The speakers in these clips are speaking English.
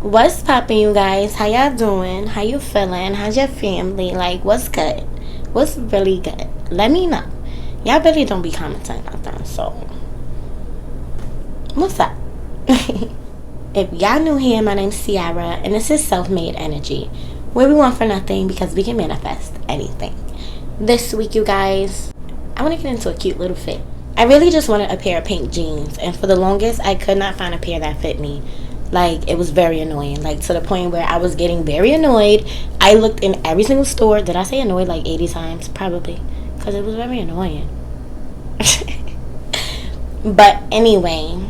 What's poppin', you guys? How y'all doing? How you feeling? How's your family? Like, what's good? What's really good? Let me know. Y'all really don't be commenting nothing, so what's up? If y'all new here, my name's Ciara, and this is Self-Made Energy, where we want for nothing because we can manifest anything. This week, you guys, I want to get into a cute little fit. I really just wanted a pair of pink jeans, and for the longest, I could not find a pair that fit me. Like, it was very annoying, like to the point where I was getting very annoyed. I looked in every single store. Did I say annoyed like 80 times? Probably, because it was very annoying. But anyway,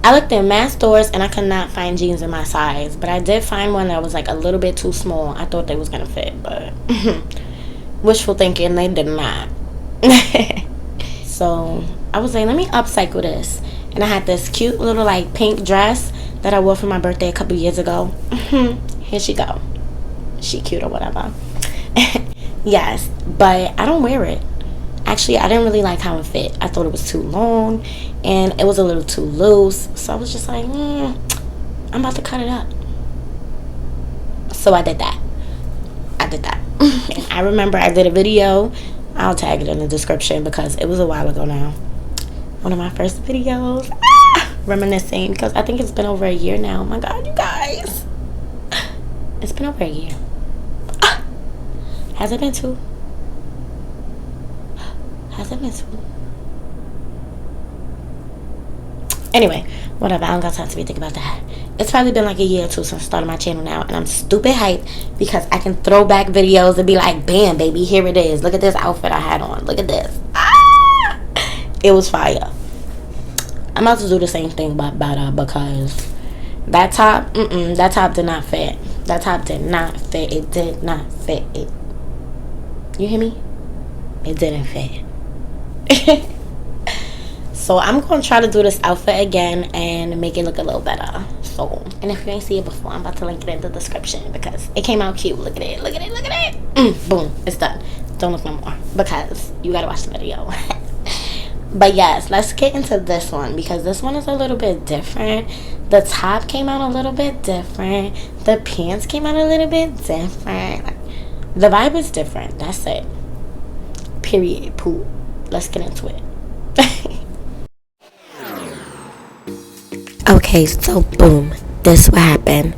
I looked in mass stores and I could not find jeans in my size, but I did find one that was like a little bit too small. I thought they was gonna fit, but wishful thinking, they did not. So I was like, let me upcycle this. And I had this cute little like pink dress that I wore for my birthday a couple years ago. Here she go. She cute or whatever. Yes, but I don't wear it. Actually, I didn't really like how it fit. I thought it was too long and it was a little too loose. So I was just like, I'm about to cut it up. So I did that. And I remember I did a video. I'll tag it in the description because it was a while ago now. One of my first videos. Reminiscing, because I think it's been over a year now. Oh my god, you guys. It's been over a year. Has it been two? Has it been two? Anyway, whatever. I don't got time to be thinking about that. It's probably been like a year or two since I started my channel now, and I'm stupid hyped because I can throw back videos and be like, bam, baby, here it is. Look at this outfit I had on. Look at this. It was fire. I'm about to do the same thing but better because that top, that top did not fit. That top did not fit. It did not fit. You hear me? It didn't fit. So I'm going to try to do this outfit again and make it look a little better. So, and if you ain't see it before, I'm about to link it in the description because it came out cute. Look at it. Look at it. Look at it. Boom. It's done. Don't look no more because you got to watch the video. But yes, let's get into this one because this one is a little bit different. The top came out a little bit different. The pants came out a little bit different. The vibe is different. That's it. Period. Poo. Let's get into it. Okay, so boom. This what happened.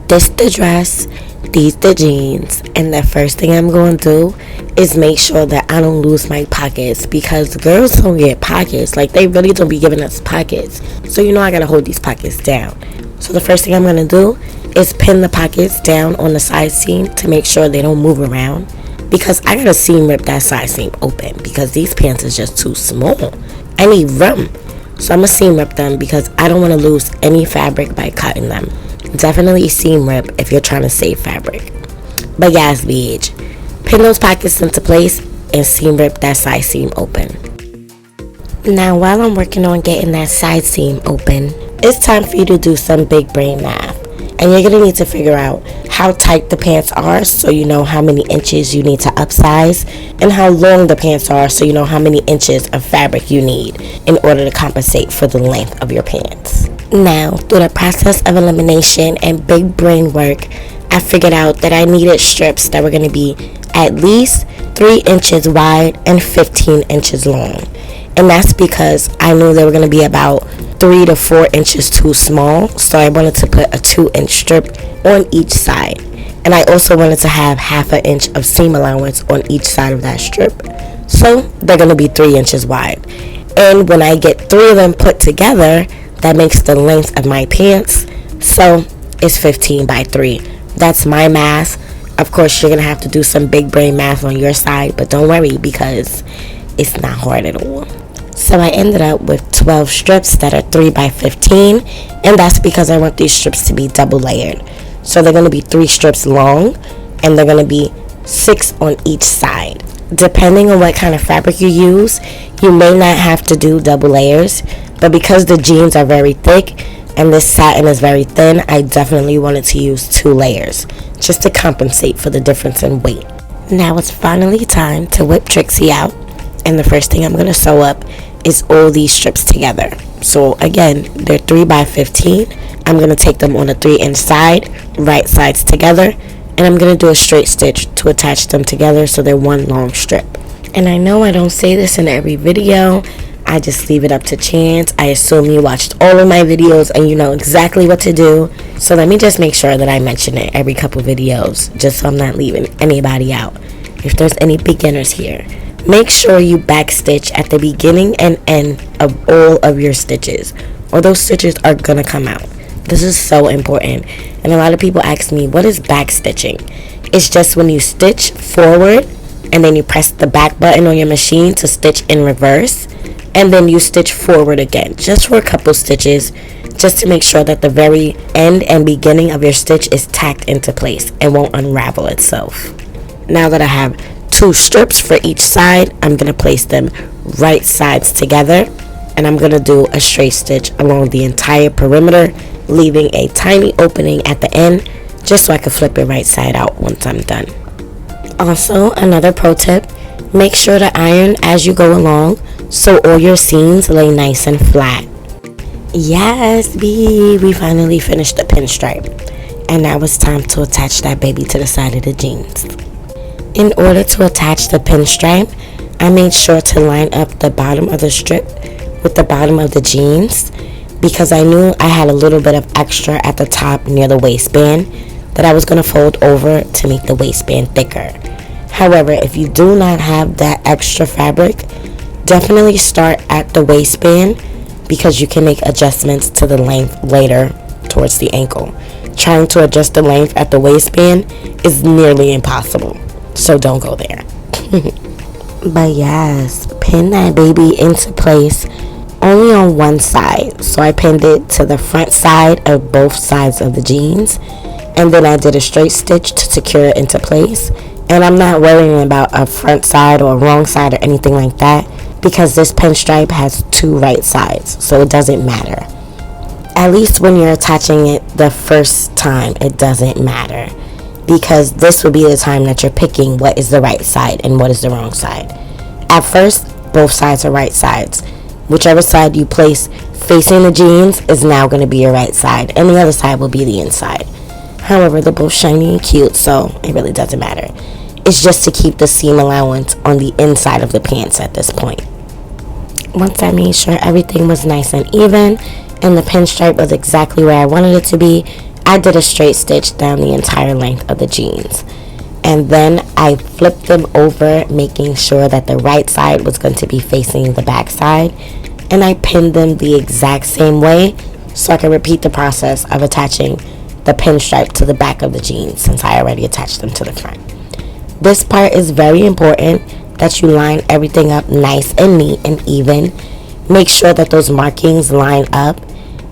This the dress. These the jeans, and the first thing I'm going to do is make sure that I don't lose my pockets because girls don't get pockets. Like, they really don't be giving us pockets. So, you know, I got to hold these pockets down. So the first thing I'm going to do is pin the pockets down on the side seam to make sure they don't move around because I got to seam rip that side seam open because these pants is just too small. I need room. So I'm going to seam rip them because I don't want to lose any fabric by cutting them. Definitely seam rip if you're trying to save fabric. But yes, bitch, pin those pockets into place and seam rip that side seam open. Now while I'm working on getting that side seam open, it's time for you to do some big brain math. And you're going to need to figure out how tight the pants are so you know how many inches you need to upsize, and how long the pants are so you know how many inches of fabric you need in order to compensate for the length of your pants. Now, through the process of elimination and big brain work, I figured out that I needed strips that were going to be at least 3 inches wide and 15 inches long. And that's because I knew they were going to be about 3 to 4 inches too small, so I wanted to put a 2-inch strip on each side. And I also wanted to have half an inch of seam allowance on each side of that strip, so they're going to be 3 inches wide. And when I get 3 of them put together, that makes the length of my pants, so it's 15 by 3. That's my math. Of course, you're going to have to do some big brain math on your side, but don't worry because it's not hard at all. So I ended up with 12 strips that are 3 by 15, and that's because I want these strips to be double layered. So they're going to be 3 strips long, and they're going to be 6 on each side. Depending on what kind of fabric you use, you may not have to do double layers, but because the jeans are very thick and this satin is very thin, I definitely wanted to use 2 layers just to compensate for the difference in weight. Now it's finally time to whip Trixie out, and the first thing I'm going to sew up is all these strips together So again, they're 3 by 15. I'm going to take them on the 3-inch side, right sides together, and I'm going to do a straight stitch to attach them together so they're one long strip. And I know I don't say this in every video, I just leave it up to chance. I assume you watched all of my videos and you know exactly what to do. So let me just make sure that I mention it every couple videos, just so I'm not leaving anybody out. If there's any beginners here, make sure you backstitch at the beginning and end of all of your stitches, or those stitches are gonna come out. This is so important. And a lot of people ask me, what is backstitching? It's just when you stitch forward and then you press the back button on your machine to stitch in reverse, and then you stitch forward again, just for a couple stitches, just to make sure that the very end and beginning of your stitch is tacked into place and won't unravel itself. Now that I have 2 strips for each side, I'm going to place them right sides together, and I'm going to do a straight stitch along the entire perimeter, leaving a tiny opening at the end just so I can flip it right side out once I'm done. Also, another pro tip, make sure to iron as you go along so all your seams lay nice and flat. Yes, we finally finished the pinstripe, and now it's time to attach that baby to the side of the jeans. In order to attach the pinstripe, I made sure to line up the bottom of the strip with the bottom of the jeans, because I knew I had a little bit of extra at the top near the waistband that I was going to fold over to make the waistband thicker. However, if you do not have that extra fabric, definitely start at the waistband, because you can make adjustments to the length later towards the ankle. Trying to adjust the length at the waistband is nearly impossible, so don't go there. But yes, pin that baby into place only on one side. So I pinned it to the front side of both sides of the jeans, and then I did a straight stitch to secure it into place. And I'm not worrying about a front side or a wrong side or anything like that, because this pinstripe has 2 right sides, so it doesn't matter. At least when you're attaching it the first time, it doesn't matter, because this will be the time that you're picking what is the right side and what is the wrong side. At first, both sides are right sides. Whichever side you place facing the jeans is now going to be your right side, and the other side will be the inside. However, they're both shiny and cute, so it really doesn't matter. It's just to keep the seam allowance on the inside of the pants at this point. Once I made sure everything was nice and even and the pinstripe was exactly where I wanted it to be, I did a straight stitch down the entire length of the jeans. And then I flipped them over, making sure that the right side was going to be facing the back side, and I pinned them the exact same way so I can repeat the process of attaching the pinstripe to the back of the jeans, since I already attached them to the front. This part is very important, that you line everything up nice and neat and even. Make sure that those markings line up,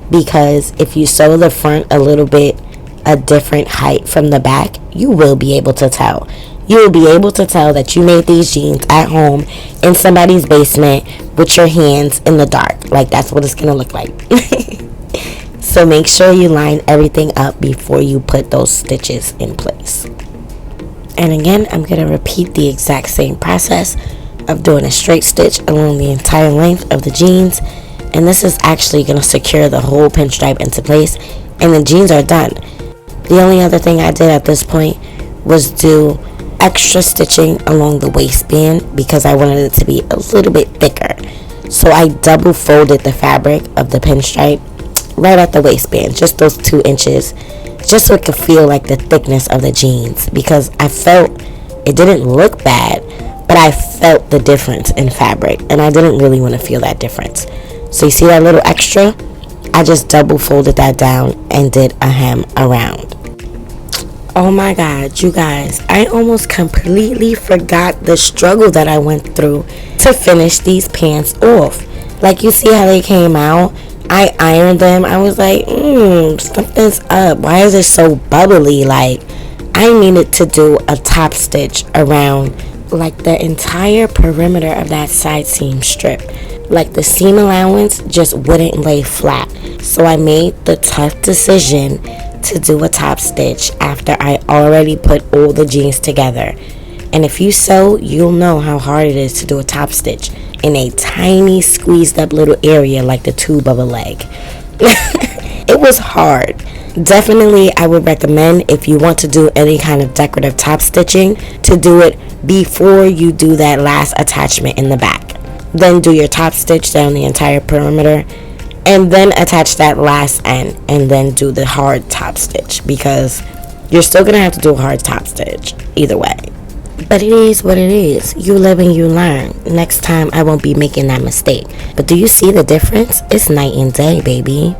because if you sew the front a little bit a different height from the back, you will be able to tell. You will be able to tell that you made these jeans at home in somebody's basement with your hands in the dark. Like, that's what it's gonna look like. So make sure you line everything up before you put those stitches in place. And again, I'm going to repeat the exact same process of doing a straight stitch along the entire length of the jeans. And this is actually going to secure the whole pinstripe into place, and the jeans are done. The only other thing I did at this point was do extra stitching along the waistband, because I wanted it to be a little bit thicker. So I double folded the fabric of the pinstripe right at the waistband, just those 2 inches, just so it could feel like the thickness of the jeans, because I felt it didn't look bad, but I felt the difference in fabric, and I didn't really want to feel that difference. So you see that little extra? I just double folded that down and did a hem around. Oh my god, you guys, I almost completely forgot the struggle that I went through to finish these pants off. Like, you see how they came out? I ironed them. I was like, something's up. Why is it so bubbly? Like, I needed to do a top stitch around like the entire perimeter of that side seam strip. Like, the seam allowance just wouldn't lay flat. So I made the tough decision to do a top stitch after I already put all the jeans together. And if you sew, you'll know how hard it is to do a top stitch in a tiny squeezed up little area like the tube of a leg. It was hard. Definitely, I would recommend, if you want to do any kind of decorative top stitching, to do it before you do that last attachment in the back. Then do your top stitch down the entire perimeter, and then attach that last end, and then do the hard top stitch, because you're still going to have to do a hard top stitch either way. But it is what it is. You live and you learn. Next time I won't be making that mistake. But do you see the difference? It's night and day, baby.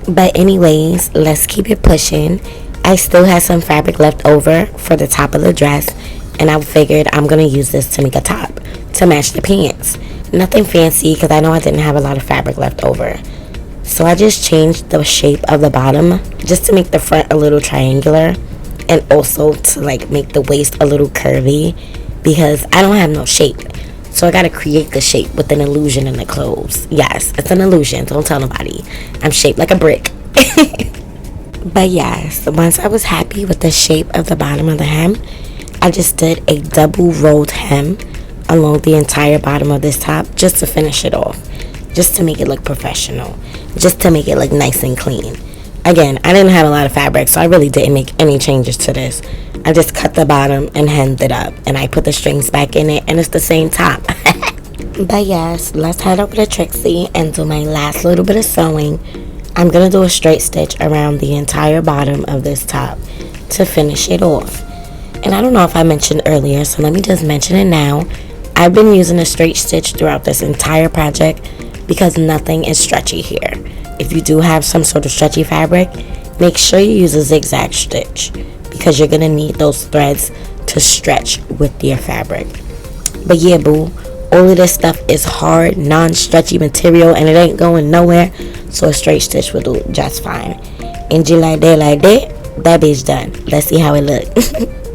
But anyways, let's keep it pushing. I still have some fabric left over for the top of the dress, and I figured I'm going to use this to make a top to match the pants. Nothing fancy, because I know I didn't have a lot of fabric left over. So I just changed the shape of the bottom just to make the front a little triangular, and also to like make the waist a little curvy, because I don't have no shape. So I gotta create the shape with an illusion in the clothes. Yes, it's an illusion. Don't tell nobody. I'm shaped like a brick. But yes, once I was happy with the shape of the bottom of the hem, I just did a double rolled hem along the entire bottom of this top just to finish it off. Just to make it look professional. Just to make it look nice and clean. Again, I didn't have a lot of fabric, so I really didn't make any changes to this. I just cut the bottom and hemmed it up, and I put the strings back in it, and it's the same top. But yes, let's head over to Trixie and do my last little bit of sewing. I'm going to do a straight stitch around the entire bottom of this top to finish it off. And I don't know if I mentioned earlier, so let me just mention it now. I've been using a straight stitch throughout this entire project because nothing is stretchy here. If you do have some sort of stretchy fabric, make sure you use a zigzag stitch, because you're going to need those threads to stretch with your fabric. But yeah, boo, all of this stuff is hard, non-stretchy material, and it ain't going nowhere, so a straight stitch will do just fine. And you like that, that bitch done. Let's see how it look.